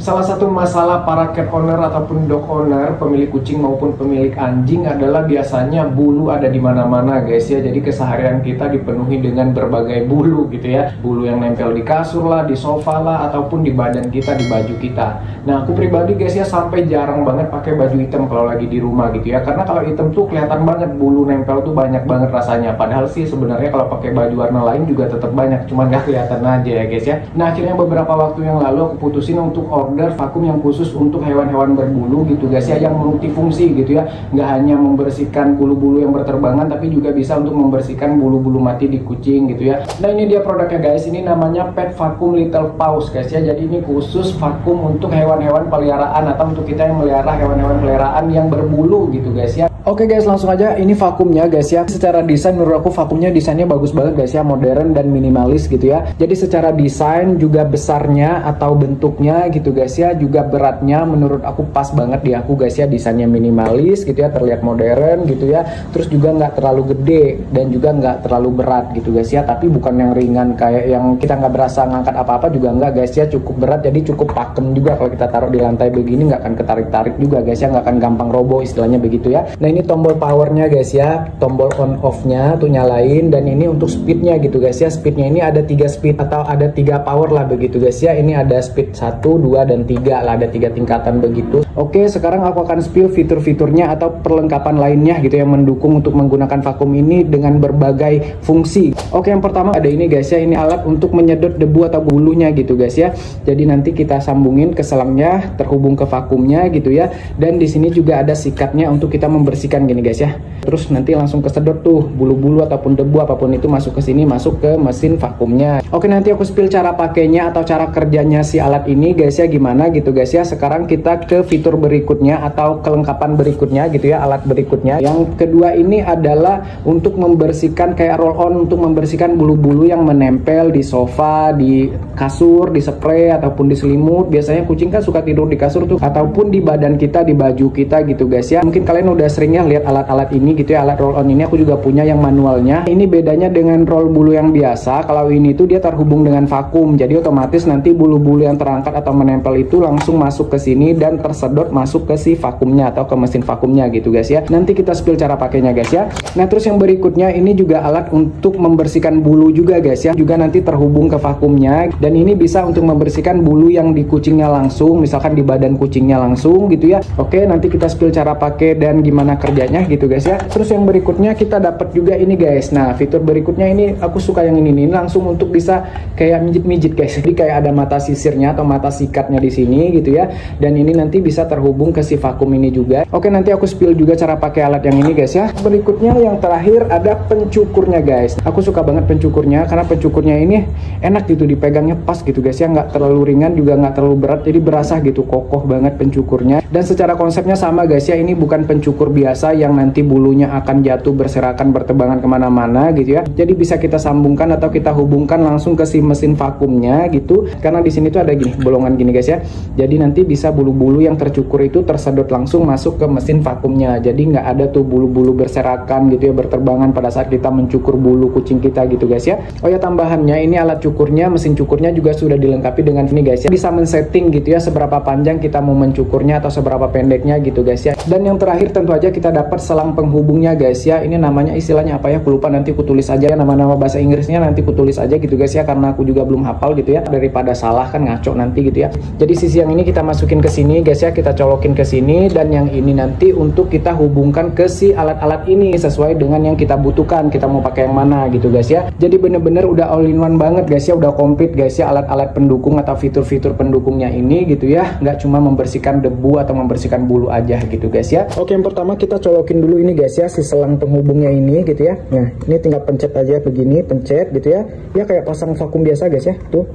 Salah satu masalah para cat owner ataupun dog owner, pemilik kucing maupun pemilik anjing adalah biasanya bulu ada di mana-mana guys ya. Jadi keseharian kita dipenuhi dengan berbagai bulu gitu ya. Bulu yang nempel di kasur lah, di sofa lah, ataupun di badan kita, di baju kita. Nah aku pribadi guys ya sampai jarang banget pakai baju hitam kalau lagi di rumah gitu ya. Karena kalau hitam tuh kelihatan banget bulu nempel tuh banyak banget rasanya. Padahal sih sebenarnya kalau pakai baju warna lain juga tetap banyak, cuman nggak kelihatan aja ya guys ya. Nah akhirnya beberapa waktu yang lalu aku putusin untuk order vakum yang khusus untuk hewan-hewan berbulu gitu guys ya, yang multifungsi gitu ya, nggak hanya membersihkan bulu-bulu yang berterbangan tapi juga bisa untuk membersihkan bulu-bulu mati di kucing gitu ya. Nah ini dia produknya guys, ini namanya Pet Vacuum Little Paws guys ya. Jadi ini khusus vakum untuk hewan-hewan peliharaan atau untuk kita yang melihara hewan-hewan peliharaan yang berbulu gitu guys ya. Oke guys, langsung aja ini vakumnya guys ya. Secara desain menurut aku vakumnya desainnya bagus banget guys ya, modern dan minimalis gitu ya. Jadi secara desain juga besarnya atau bentuknya gitu guys ya, juga beratnya menurut aku pas banget di aku guys ya. Desainnya minimalis gitu ya, terlihat modern gitu ya. Terus juga nggak terlalu gede dan juga nggak terlalu berat gitu guys ya. Tapi bukan yang ringan kayak yang kita nggak berasa ngangkat apa-apa juga nggak guys ya. Cukup berat, jadi cukup pakem juga kalau kita taruh di lantai begini, nggak akan ketarik-tarik juga guys ya, nggak akan gampang roboh istilahnya begitu ya. Nah ini tombol powernya guys ya, tombol on off nya tuh nyalain, dan ini untuk speednya gitu guys ya. Speednya ini ada 3 speed atau ada 3 power lah begitu guys ya. Ini ada speed 1, 2, dan 3 lah, ada 3 tingkatan begitu. Oke, sekarang aku akan spill fitur-fiturnya atau perlengkapan lainnya gitu yang mendukung untuk menggunakan vakum ini dengan berbagai fungsi. Oke, yang pertama ada ini guys ya, ini alat untuk menyedot debu atau bulunya gitu guys ya. Jadi nanti kita sambungin ke selangnya, terhubung ke vakumnya gitu ya. Dan di sini juga ada sikatnya untuk kita membersihkan gini guys ya. Terus nanti langsung kesedot tuh bulu-bulu ataupun debu apapun itu masuk ke sini, masuk ke mesin vakumnya. Oke, nanti aku spill cara pakainya atau cara kerjanya si alat ini guys ya, gimana gitu guys ya. Sekarang kita ke fitur berikutnya atau kelengkapan berikutnya gitu ya, alat berikutnya. Yang kedua ini adalah untuk membersihkan kayak roll on, untuk membersihkan bulu-bulu yang menempel di sofa, di kasur, di spray ataupun di selimut. Biasanya kucing kan suka tidur di kasur tuh, ataupun di badan kita, di baju kita gitu guys ya. Mungkin kalian udah sering ya lihat alat-alat ini gitu ya, alat roll on ini aku juga punya yang manualnya. Ini bedanya dengan roll bulu yang biasa. Kalau ini tuh dia terhubung dengan vakum, jadi otomatis nanti bulu-bulu yang terangkat atau menempel itu langsung masuk ke sini dan tersedot masuk ke si vakumnya atau ke mesin vakumnya gitu guys ya. Nanti kita spill cara pakainya guys ya. Nah terus yang berikutnya ini juga alat untuk membersihkan bulu juga guys ya, juga nanti terhubung ke vakumnya, dan ini bisa untuk membersihkan bulu yang di kucingnya langsung, misalkan di badan kucingnya langsung gitu ya. Oke, nanti kita spill cara pakai dan gimana kerjanya gitu guys ya. Terus yang berikutnya kita dapat juga ini guys. Nah fitur berikutnya ini aku suka yang ini nih, langsung untuk bisa kayak mijit-mijit guys. Jadi kayak ada mata sisirnya atau mata sikatnya di sini gitu ya. Dan ini nanti bisa terhubung ke si vakum ini juga. Oke, nanti aku spill juga cara pakai alat yang ini guys ya. Berikutnya yang terakhir ada pencukurnya guys. Aku suka banget pencukurnya karena pencukurnya ini enak gitu, dipegangnya pas gitu guys ya, nggak terlalu ringan juga nggak terlalu berat, jadi berasa gitu kokoh banget pencukurnya. Dan secara konsepnya sama guys ya, ini bukan pencukur biasa yang nanti bulunya akan jatuh berserakan bertebangan kemana-mana gitu ya. Jadi bisa kita sambungkan atau kita hubungkan langsung ke si mesin vakumnya gitu, karena di sini tuh ada gini bolongan gini guys ya. Jadi nanti bisa bulu-bulu yang tercukur itu tersedot langsung masuk ke mesin vakumnya. Jadi nggak ada tuh bulu-bulu berserakan gitu ya, berterbangan pada saat kita mencukur bulu kucing kita gitu guys ya. Oh ya, tambahannya ini alat cukurnya, mesin cukurnya juga sudah dilengkapi dengan ini guys ya. Bisa men-setting gitu ya seberapa panjang kita mau mencukurnya atau seberapa pendeknya gitu guys ya. Dan yang terakhir tentu aja kita dapat selang penghubungnya guys ya. Ini namanya istilahnya apa ya, aku lupa, nanti aku tulis aja ya nama-nama bahasa Inggrisnya, nanti aku tulis aja gitu guys ya, karena aku juga belum hafal gitu ya, daripada salah kan ngaco nanti gitu ya. Jadi sisi yang ini kita masukin ke sini guys ya, kita colokin ke sini, dan yang ini nanti untuk kita hubungkan ke si alat-alat ini sesuai dengan yang kita butuhkan, kita mau pakai yang mana gitu guys ya. Jadi bener-bener udah all in one banget guys ya, udah komplit guys ya alat-alat pendukung atau fitur-fitur pendukungnya ini gitu ya, nggak cuma membersihkan debu atau membersihkan bulu aja gitu guys ya. Oke, yang pertama kita colokin dulu ini guys ya, si selang penghubungnya ini gitu ya. Nah ini tinggal pencet aja begini, pencet gitu ya, ya kayak pasang vakum biasa guys ya, tuh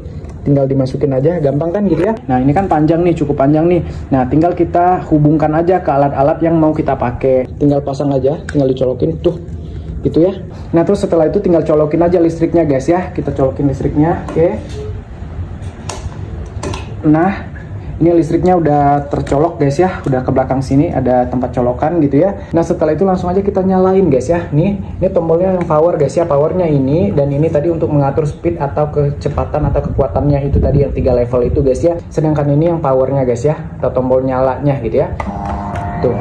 tinggal dimasukin aja, gampang kan gitu ya. Nah ini kan panjang nih, cukup panjang nih. Nah tinggal kita hubungkan aja ke alat-alat yang mau kita pakai, tinggal pasang aja, tinggal dicolokin tuh gitu ya. Nah terus setelah itu tinggal colokin aja listriknya guys ya, kita colokin listriknya. Oke. Nah Ini listriknya udah tercolok guys ya, udah ke belakang sini ada tempat colokan gitu ya. Nah setelah itu langsung aja kita nyalain guys ya. Ini tombolnya yang power guys ya, powernya ini, dan ini tadi untuk mengatur speed atau kecepatan atau kekuatannya itu tadi yang 3 level itu guys ya. Sedangkan ini yang powernya guys ya, atau tombol nyalanya gitu ya. Tuh,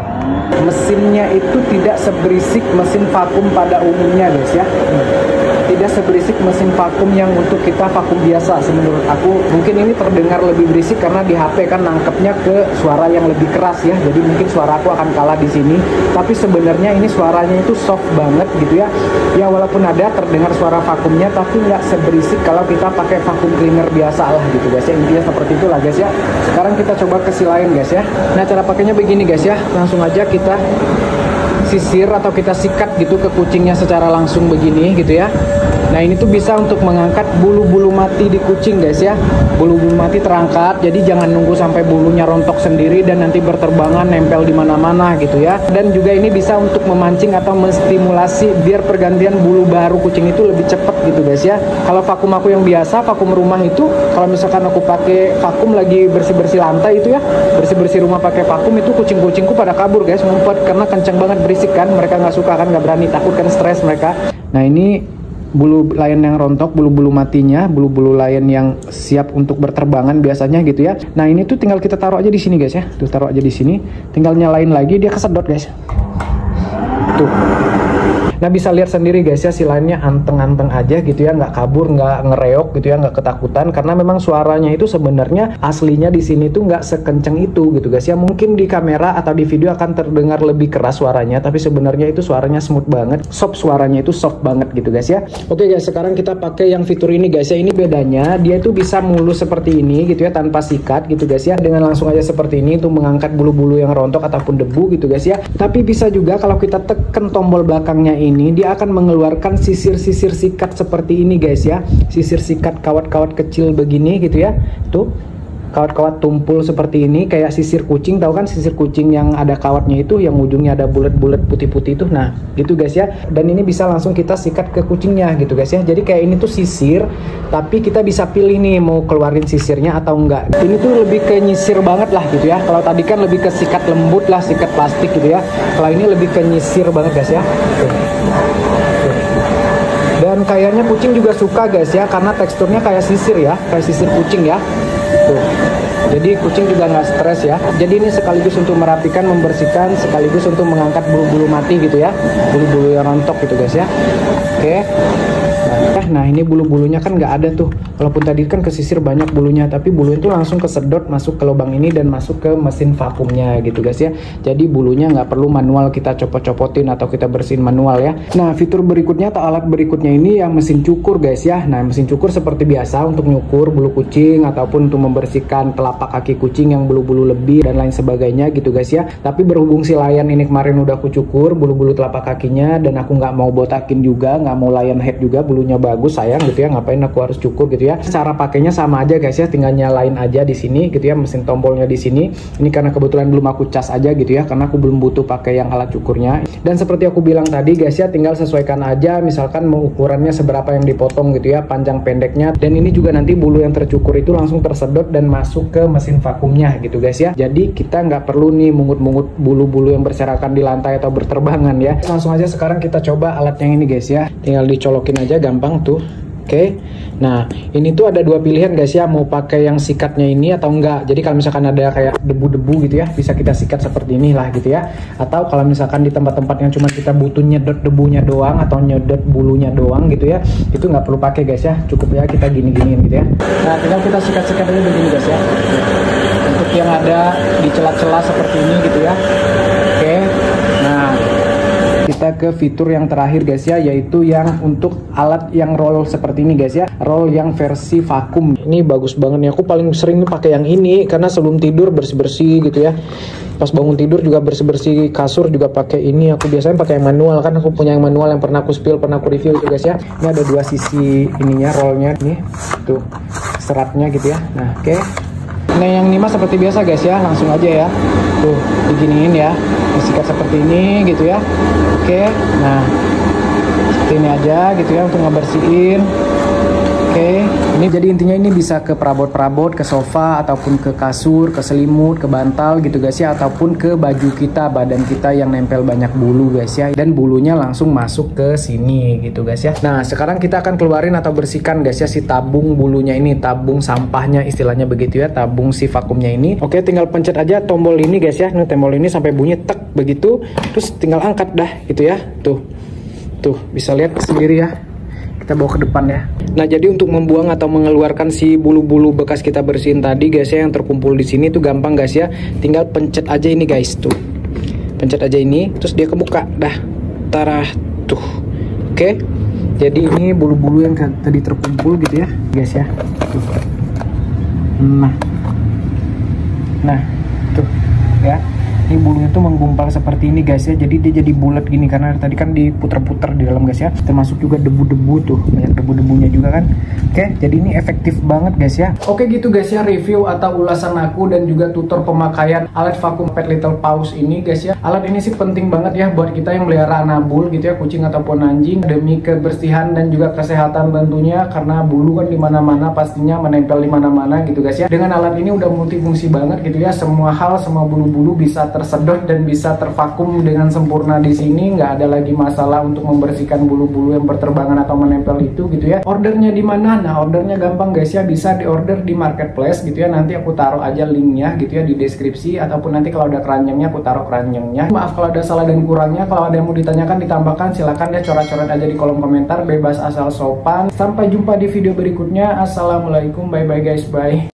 mesinnya itu tidak seberisik mesin vakum pada umumnya guys ya. Tidak seberisik mesin vakum yang untuk kita vakum biasa sih menurut aku. Mungkin ini terdengar lebih berisik karena di HP kan nangkepnya ke suara yang lebih keras ya. Jadi mungkin suara aku akan kalah di sini. Tapi sebenarnya ini suaranya itu soft banget gitu ya. Ya walaupun ada terdengar suara vakumnya, tapi nggak seberisik kalau kita pakai vakum cleaner biasa lah gitu guys ya. Intinya seperti itulah guys ya. Sekarang kita coba ke si lain guys ya. Nah cara pakainya begini guys ya. Langsung aja kita sisir atau kita sikat gitu ke kucingnya secara langsung begini gitu ya. Nah ini tuh bisa untuk mengangkat bulu-bulu mati di kucing guys ya. Bulu-bulu mati terangkat, jadi jangan nunggu sampai bulunya rontok sendiri dan nanti berterbangan nempel di mana-mana gitu ya. Dan juga ini bisa untuk memancing atau menstimulasi biar pergantian bulu baru kucing itu lebih cepat gitu guys ya. Kalau vakum aku yang biasa, vakum rumah itu, kalau misalkan aku pakai vakum lagi bersih-bersih lantai itu ya, bersih-bersih rumah pakai vakum itu, kucing-kucingku pada kabur guys, ngumpet karena kencang banget berisik kan. Mereka nggak suka kan, nggak berani, takut kan, stres mereka. Nah ini bulu lion yang rontok, bulu-bulu matinya, bulu-bulu lion yang siap untuk berterbangan biasanya gitu ya. Nah ini tuh tinggal kita taruh aja di sini guys ya. Tuh taruh aja di sini, tinggal nyalain lagi, dia kesedot guys. Tuh. Nah bisa lihat sendiri guys ya, si lainnya anteng-anteng aja gitu ya, nggak kabur, nggak ngereok gitu ya, nggak ketakutan, karena memang suaranya itu sebenarnya aslinya di sini tuh nggak sekenceng itu gitu guys ya. Mungkin di kamera atau di video akan terdengar lebih keras suaranya, tapi sebenarnya itu suaranya smooth banget, soft, suaranya itu soft banget gitu guys ya. Oke guys, sekarang kita pakai yang fitur ini guys ya. Ini bedanya, dia itu bisa mulus seperti ini gitu ya, tanpa sikat gitu guys ya, dengan langsung aja seperti ini untuk mengangkat bulu-bulu yang rontok ataupun debu gitu guys ya. Tapi bisa juga kalau kita tekan tombol belakangnya ini, dia akan mengeluarkan sisir-sisir sikat seperti ini guys ya. Sisir sikat kawat-kawat kecil begini gitu ya. Tuh, kawat-kawat tumpul seperti ini, kayak sisir kucing, tahu kan sisir kucing yang ada kawatnya itu, yang ujungnya ada bulat-bulat putih-putih itu. Nah gitu guys ya, dan ini bisa langsung kita sikat ke kucingnya gitu guys ya. Jadi kayak ini tuh sisir, tapi kita bisa pilih nih mau keluarin sisirnya atau enggak. Ini tuh lebih ke nyisir banget lah gitu ya. Kalau tadi kan lebih ke sikat lembut lah, sikat plastik gitu ya. Kalau ini lebih ke nyisir banget guys ya. Dan kayaknya kucing juga suka guys ya, karena teksturnya kayak sisir ya, kayak sisir kucing ya. Tuh. Jadi kucing juga nggak stres ya. Jadi ini sekaligus untuk merapikan, membersihkan, sekaligus untuk mengangkat bulu-bulu mati gitu ya, bulu-bulu yang rontok gitu guys ya. Oke. Nah ini bulu-bulunya kan nggak ada tuh. Walaupun tadi kan kesisir banyak bulunya, tapi bulu itu langsung kesedot masuk ke lubang ini dan masuk ke mesin vakumnya gitu guys ya. Jadi bulunya nggak perlu manual kita copot-copotin atau kita bersihin manual ya. Nah fitur berikutnya atau alat berikutnya ini yang mesin cukur guys ya. Nah mesin cukur seperti biasa untuk nyukur bulu kucing ataupun untuk membersihkan telapak kaki kucing yang bulu-bulu lebih dan lain sebagainya gitu guys ya. Tapi berhubung si lion ini kemarin udah aku cukur bulu-bulu telapak kakinya, dan aku nggak mau botakin juga, nggak mau lion head juga, bulunya bagus sayang gitu ya, ngapain aku harus cukur gitu ya. Cara pakainya sama aja guys ya, tinggal nyalain aja di sini gitu ya, mesin tombolnya di sini. Ini karena kebetulan belum aku cas aja gitu ya, karena aku belum butuh pakai yang alat cukurnya. Dan seperti aku bilang tadi guys ya, tinggal sesuaikan aja misalkan mau ukurannya seberapa yang dipotong gitu ya, panjang pendeknya. Dan ini juga nanti bulu yang tercukur itu langsung tersedot dan masuk ke mesin vakumnya gitu guys ya. Jadi kita nggak perlu nih mungut-mungut bulu-bulu yang berserakan di lantai atau berterbangan ya. Langsung aja sekarang kita coba alat yang ini guys ya, tinggal dicolokin aja gampang tuh. Oke, nah ini tuh ada dua pilihan guys ya, mau pakai yang sikatnya ini atau enggak. Jadi kalau misalkan ada kayak debu-debu gitu ya, bisa kita sikat seperti inilah gitu ya. Atau kalau misalkan di tempat-tempat yang cuma kita butuh nyedot debunya doang atau nyedot bulunya doang gitu ya, itu nggak perlu pakai guys ya, cukup ya kita gini-giniin gitu ya. Nah tinggal kita sikat-sikat aja begini guys ya, untuk yang ada di celah-celah seperti ini gitu ya. Oke, nah kita ke fitur yang terakhir guys ya, yaitu yang untuk alat yang roll seperti ini guys ya, roll yang versi vakum. Ini bagus banget nih, aku paling sering pakai yang ini karena sebelum tidur bersih-bersih gitu ya, pas bangun tidur juga bersih-bersih kasur juga pakai ini. Aku biasanya pakai yang manual, kan aku punya yang manual yang pernah aku spill, pernah aku review itu guys ya. Ini ada dua sisi ininya, rollnya nih tuh seratnya gitu ya. Nah oke. Nah yang ini mah seperti biasa guys ya, langsung aja ya, tuh diginiin ya, disikat seperti ini gitu ya. Oke, nah seperti ini aja gitu ya untuk ngebersihin. Oke. Ini jadi intinya ini bisa ke perabot-perabot, ke sofa, ataupun ke kasur, ke selimut, ke bantal gitu guys ya, ataupun ke baju kita, badan kita yang nempel banyak bulu guys ya, dan bulunya langsung masuk ke sini gitu guys ya. Nah sekarang kita akan keluarin atau bersihkan guys ya si tabung bulunya ini, tabung sampahnya istilahnya begitu ya, tabung si vakumnya ini. Oke, tinggal pencet aja tombol ini guys ya, nih tombol ini sampai bunyi tek begitu, terus tinggal angkat dah gitu ya, tuh bisa lihat sendiri ya. Kita bawa ke depan ya. Nah, jadi untuk membuang atau mengeluarkan si bulu-bulu bekas kita bersihin tadi guys ya, yang terkumpul di sini tuh gampang guys ya. Tinggal pencet aja ini guys tuh. Pencet aja ini, terus dia kebuka dah. Tarah tuh. Oke. Jadi ini bulu-bulu yang tadi terkumpul gitu ya, guys ya. Tuh. Nah, tuh ya. Ini bulunya tuh menggumpal seperti ini guys ya, jadi dia jadi bulat gini karena tadi kan diputer-puter di dalam guys ya, termasuk juga debu-debu tuh, banyak debu-debunya juga kan. Oke, jadi ini efektif banget guys ya. Oke gitu guys ya, review atau ulasan aku dan juga tutor pemakaian alat vakum Pet Little Paws ini guys ya. Alat ini sih penting banget ya buat kita yang melihara anabul gitu ya, kucing ataupun anjing, demi kebersihan dan juga kesehatan tentunya, karena bulu kan dimana-mana pastinya menempel di mana-mana gitu guys ya. Dengan alat ini udah multifungsi banget gitu ya, semua hal, semua bulu-bulu bisa tersedot dan bisa tervakum dengan sempurna di sini. Nggak ada lagi masalah untuk membersihkan bulu-bulu yang berterbangan atau menempel itu gitu ya. Ordernya di mana? Nah, ordernya gampang guys ya, bisa diorder di marketplace gitu ya. Nanti aku taruh aja linknya gitu ya di deskripsi, ataupun nanti kalau ada keranjangnya aku taruh keranjangnya. Maaf kalau ada salah dan kurangnya, kalau ada yang mau ditanyakan ditambahkan silahkan ya, coret-coret aja di kolom komentar, bebas asal sopan. Sampai jumpa di video berikutnya. Assalamualaikum, bye bye guys, bye.